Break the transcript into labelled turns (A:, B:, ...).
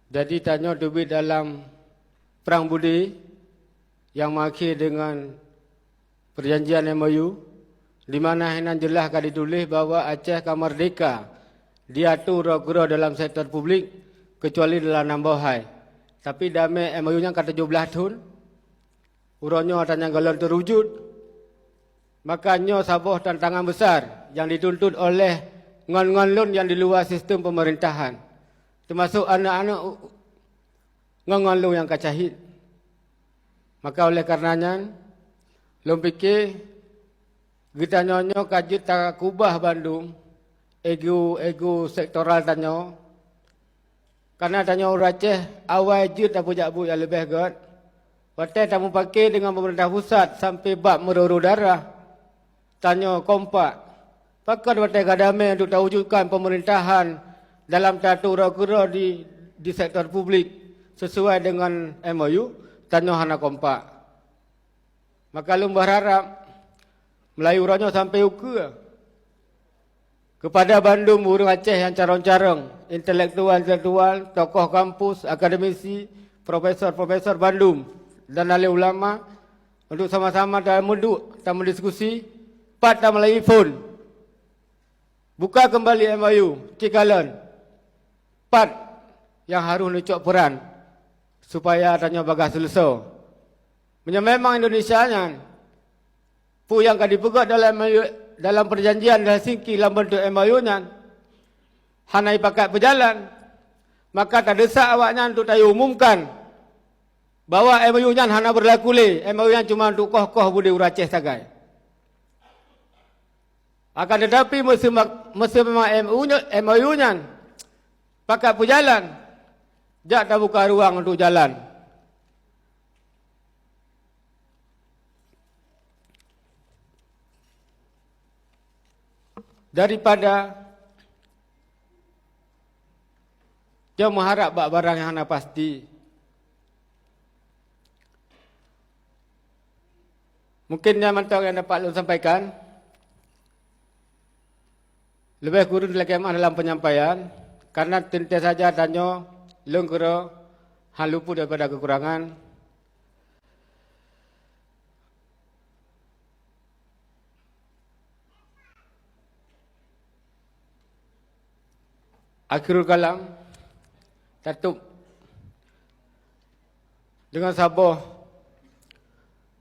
A: Jadi tanya duit dalam perang budi yang mengakhir dengan perjanjian MOU, di mana hinan jelas akan ditulis bahawa Aceh akan merdeka diatur roh-roh dalam sektor publik kecuali dalam nambahai. Tapi dalam MOU-nya kata 17 tahun, urangnya tanya galon terwujud. Makanya sabuh tantangan besar yang dituntut oleh ngon-ngon lun yang di luar sistem pemerintahan. Termasuk anak-anak ngon-ngon lun yang kacahit. Maka oleh karenanya, lun fikir kita nyonya kajut tak kubah Bandung, ego sektoral tanya. Karena tanya orang Aceh, awal je tak punya bu yang lebih god. Watai tamu pakai dengan pemerintah pusat sampai bab meruru darah. Tanya kompak. Pakai watai kadame untuk terwujudkan pemerintahan dalam tatu roh-roh di sektor publik sesuai dengan MOU. Tanya hana kompak. Maka lu berharap Melayu orangnya sampai uka kepada Bandung, burung Aceh yang carong-carong, intelektual, tokoh kampus, akademisi, profesor Bandung dan ahli ulama untuk sama-sama dalam duduk dan berdiskusi, pat dan Melayu phone. Buka kembali MOU, Cikalan. Pat yang harus nucuk peran supaya tanya bagas selesai. Memang Indonesia nya pu yang akan dipegang dalam perjanjian Helsinki dalam bentuk MOU-nya hanai pakai berjalan, maka tak desak awaknya untuk tahu umumkan bahawa MOU-nya hana berlaku le, MOU-nya cuma untuk koh-koh budi Aceh sagai. Akan tetapi mesti memang MOU-nya pakai berjalan, jak tak buka ruang untuk jalan. Daripada dia mengharap barang yang hana pasti. Mungkin yang mantap yang dapat lu sampaikan. Lebih kurang dalam penyampaian. Karena tentu saja tanya lu kira hal luput daripada kekurangan. Akhirul kalam, tutup dengan sabar